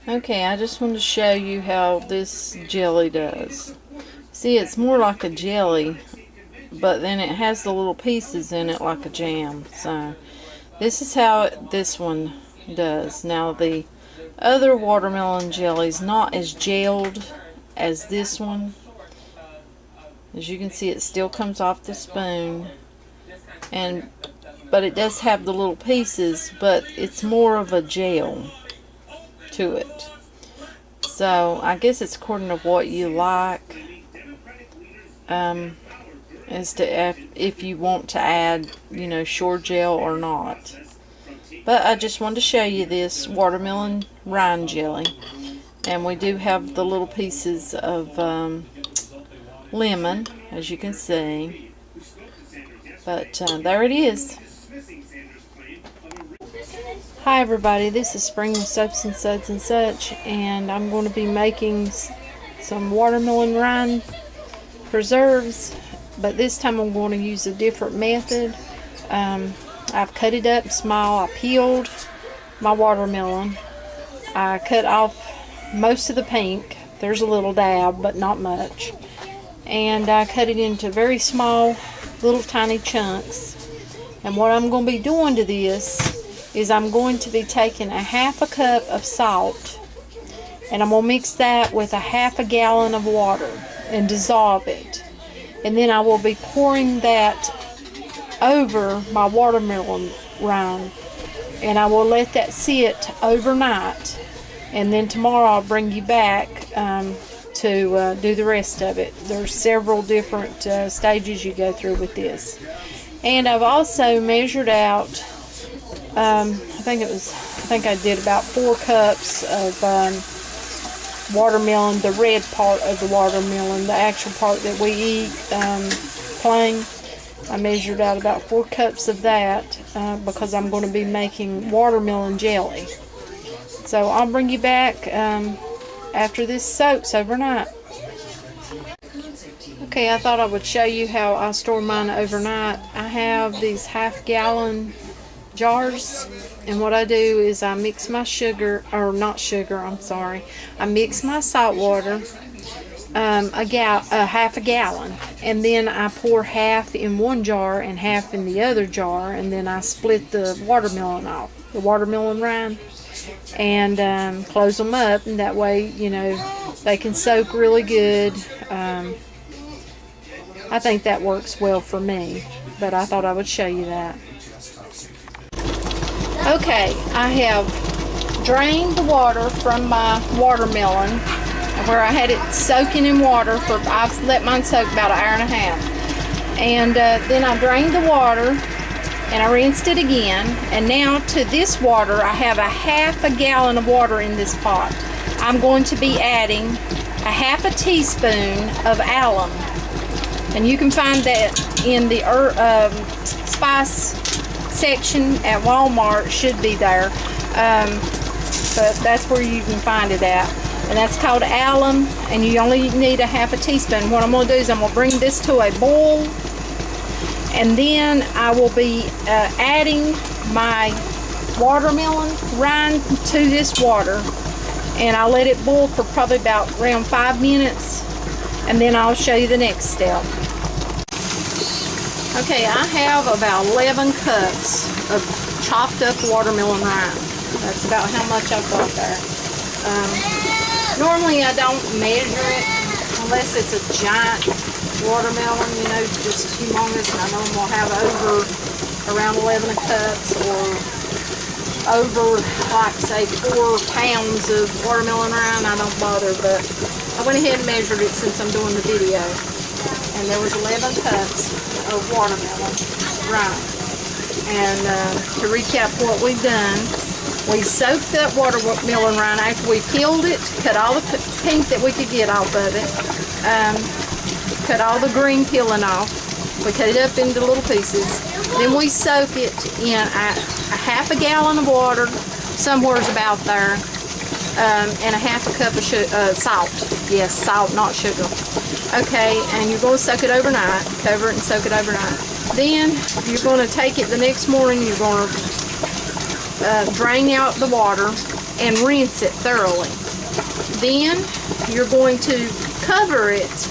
Okay, I just want to show you how this jelly does. See, it's more like a jelly, but then it has the little pieces in it like a jam. So this is how this one does. Now the other watermelon jelly is not as gelled as this one. As you can see, it still comes off the spoon, but it does have the little pieces, but it's more of a gel to it. So I guess it's according to what you like, as to if you want to add, shore gel or not. But I just wanted to show you this watermelon rind jelly, and we do have the little pieces of lemon, as you can see. But there it is. Hi everybody, this is Spring with Soaps and Suds and Such, and I'm going to be making some watermelon rind preserves, but this time I'm going to use a different method. I've cut it up small. I peeled my watermelon. I cut off most of the pink. There's a little dab, but not much. And I cut it into very small, little tiny chunks. And what I'm going to be doing to this is I'm going to be taking a half a cup of salt, and I'm going to mix that with a half a gallon of water and dissolve it. And then I will be pouring that over my watermelon rind, and I will let that sit overnight, and then tomorrow I'll bring you back to do the rest of it. There's several different stages you go through with this. And I've also measured out, I think I did about 4 cups of watermelon, the red part of the watermelon, the actual part that we eat plain. I measured out about 4 cups of that because I'm going to be making watermelon jelly. So I'll bring you back after this soaks overnight. Okay, I thought I would show you how I store mine overnight. I have these half-gallon jars, and what I do is I mix my I mix my salt water, half a gallon, and then I pour half in one jar and half in the other jar, and then I split the watermelon off, the watermelon rind, and close them up, and that way, they can soak really good. I think that works well for me, but I thought I would show you that. Okay, I have drained the water from my watermelon where I had it soaking in water for, I've let mine soak about an hour and a half. And then I drained the water and I rinsed it again. And now to this water, I have a half a gallon of water in this pot. I'm going to be adding a half a teaspoon of alum. And you can find that in the spice section at Walmart, should be there, but that's where you can find it at, and that's called alum, and you only need a half a teaspoon. What I'm going to do is I'm going to bring this to a boil, and then I will be adding my watermelon rind to this water, and I'll let it boil for probably about around 5 minutes, and then I'll show you the next step. Okay, I have about 11 cups of chopped up watermelon rind. That's about how much I've got there. Normally I don't measure it unless it's a giant watermelon, just humongous, and I know I'm going to have over around 11 cups or over, like say, 4 pounds of watermelon rind. I don't bother, but I went ahead and measured it since I'm doing the video. And there was 11 cups of watermelon rind. And to recap what we've done, we soaked that watermelon rind after we peeled it, cut all the pink that we could get off of it, cut all the green peeling off. We cut it up into little pieces. Then we soak it in a half a gallon of water, somewhere's about there, and a half a cup of salt. Yes, salt, not sugar. Okay, and you're going to soak it overnight. Cover it and soak it overnight. Then you're going to take it the next morning. You're going to drain out the water, and rinse it thoroughly. Then you're going to cover it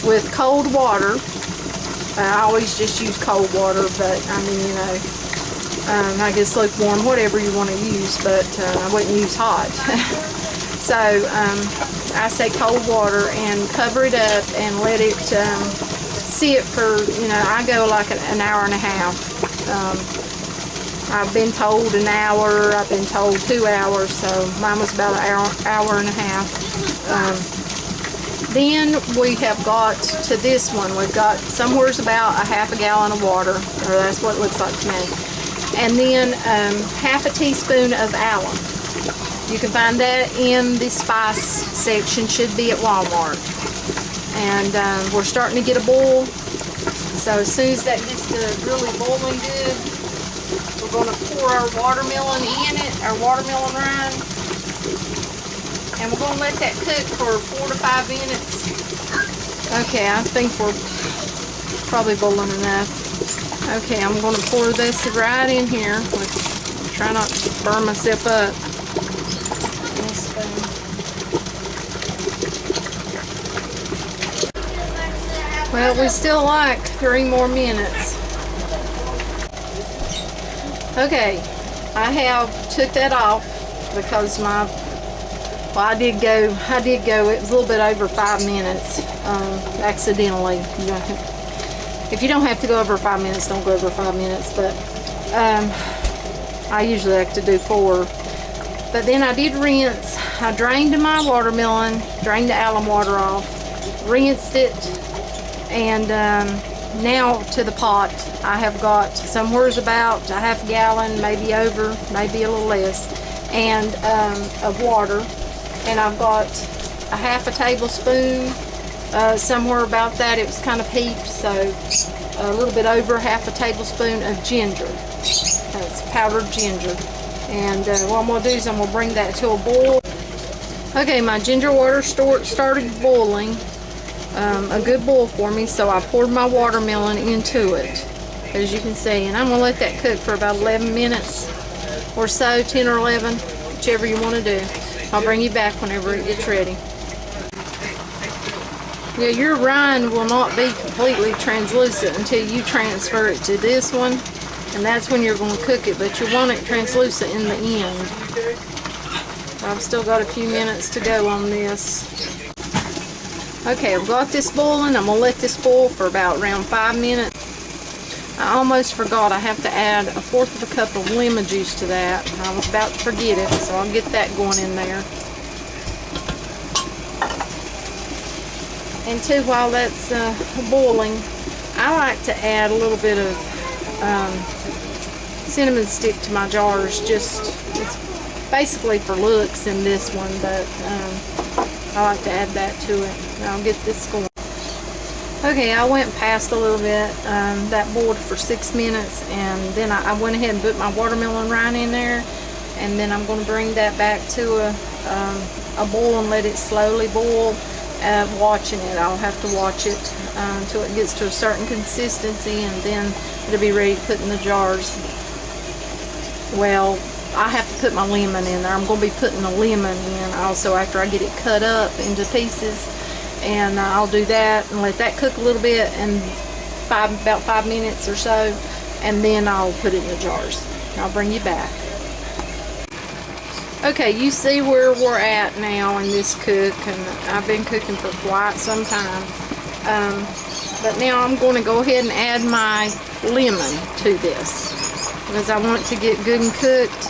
with cold water. I always just use cold water, but I mean, you know, I guess lukewarm, whatever you want to use, but I wouldn't use hot. So I say cold water, and cover it up and let it sit for, you know, I go like an hour and a half. I've been told an hour, I've been told 2 hours, so mine was about an hour and a half. Then we have got to this one. We've got somewhere's about a half a gallon of water, or that's what it looks like to me. And then half a teaspoon of alum. You can find that in the spice section, should be at Walmart. And we're starting to get a boil. So as soon as that gets to really boiling good, we're going to pour our watermelon in it, our watermelon rind. And we're going to let that cook for 4 to 5 minutes. Okay, I think we're probably boiling enough. Okay, I'm going to pour this right in here. Try not to burn myself up. Well, we still like 3 more minutes. Okay, I have took that off because well, I did go, it was a little bit over 5 minutes, accidentally. If you don't have to go over 5 minutes, don't go over 5 minutes, but I usually like to do 4. But then I did rinse. I drained my watermelon, drained the alum water off, rinsed it, and now to the pot. I have got somewhere's about a half gallon, maybe over, maybe a little less, and of water. And I've got a half a tablespoon, somewhere about that. It was kind of heaped, so a little bit over half a tablespoon of ginger. That's powdered ginger. And what I'm going to do is I'm going to bring that to a boil. Okay, my ginger water started boiling, a good boil for me, so I poured my watermelon into it, as you can see. And I'm going to let that cook for about 11 minutes or so, 10 or 11, whichever you want to do. I'll bring you back whenever it gets ready. Yeah, your rind will not be completely translucent until you transfer it to this one, and that's when you're going to cook it, but you want it translucent in the end. I've still got a few minutes to go on this. Okay, I've got this boiling. I'm going to let this boil for about around 5 minutes. I almost forgot I have to add 1/4 cup of lemon juice to that. I was about to forget it, so I'll get that going in there. And too, while that's boiling, I like to add a little bit of cinnamon stick to my jars. It's basically for looks in this one, but I like to add that to it. And I'll get this going. Okay, I went past a little bit. That boiled for 6 minutes, and then I went ahead and put my watermelon rind in there, and then I'm going to bring that back to a boil and let it slowly boil. Watching it, I'll have to watch it until it gets to a certain consistency, and then it'll be ready to put in the jars. Well, I have to put my lemon in there. I'm going to be putting the lemon in also after I get it cut up into pieces. And I'll do that and let that cook a little bit, and about 5 minutes or so, and then I'll put it in the jars. I'll bring you back. Okay, you see where we're at now in this cook, and I've been cooking for quite some time. But now I'm going to go ahead and add my lemon to this, because I want it to get good and cooked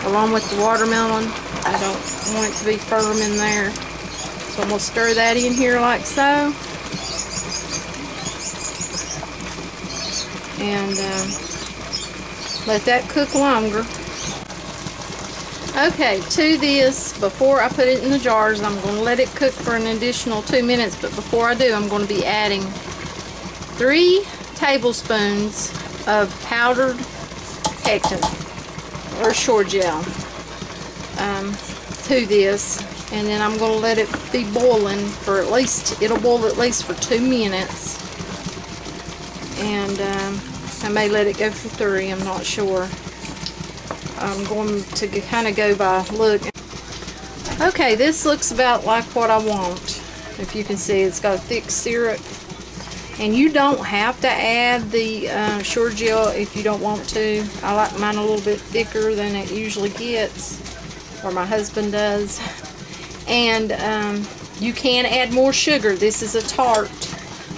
along with the watermelon. I don't want it to be firm in there. So I'm going to stir that in here like so. And let that cook longer. Okay, to this, before I put it in the jars, I'm going to let it cook for an additional 2 minutes. But before I do, I'm going to be adding 3 tablespoons of powdered pectin, or shore gel, to this. And then I'm going to let it be boiling for at least, it'll boil at least for 2 minutes. And I may let it go for 3, I'm not sure. I'm going to kind of go by look. Okay, this looks about like what I want. If you can see, it's got a thick syrup. And you don't have to add the shore gel if you don't want to. I like mine a little bit thicker than it usually gets, or my husband does. And you can add more sugar. This is a tart,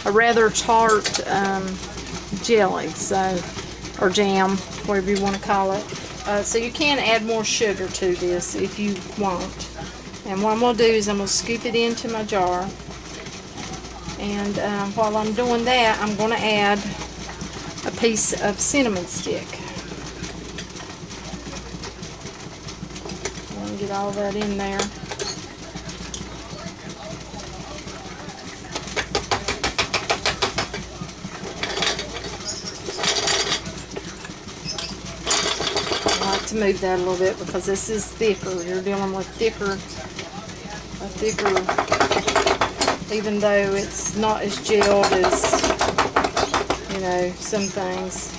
a rather tart jelly, so, or jam, whatever you want to call it. So you can add more sugar to this if you want. And what I'm going to do is I'm going to scoop it into my jar. And while I'm doing that, I'm going to add a piece of cinnamon stick. I'm going to get all that in there. I like to move that a little bit because this is thicker. You're dealing with thicker, even though it's not as gelled as, you know, some things.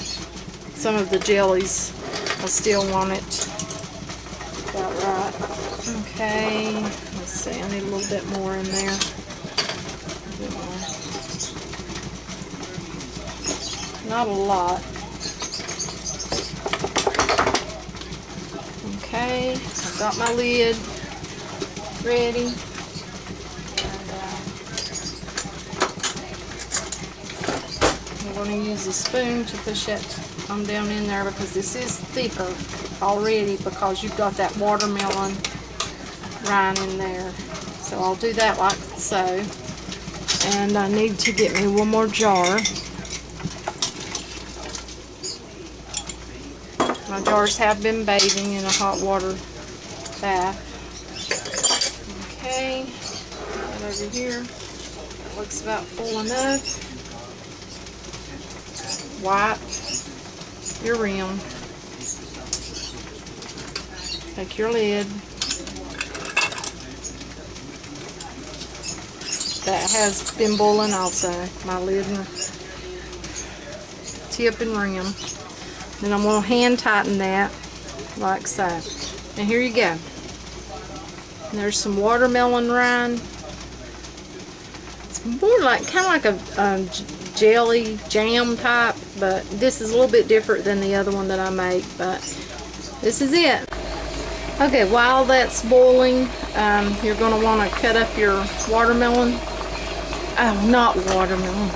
Some of the jellies, I still want it about right. Okay, let's see, I need a little bit more in there. Not a lot. Okay, I've got my lid ready. I'm going to use a spoon to push it on down in there because this is thicker already because you've got that watermelon rind in there. So I'll do that like so. And I need to get me one more jar. My jars have been bathing in a hot water bath. Okay, right over here. That looks about full enough. Wipe your rim. Take your lid. That has been boiling also. My lid and tip and rim. Then I'm going to hand tighten that like so. And here you go. And there's some watermelon rind. It's more like kind of like a jelly jam type, but this is a little bit different than the other one that I make, but this is it. Okay, while that's boiling, you're going to want to cut up your watermelon. Oh, not watermelon.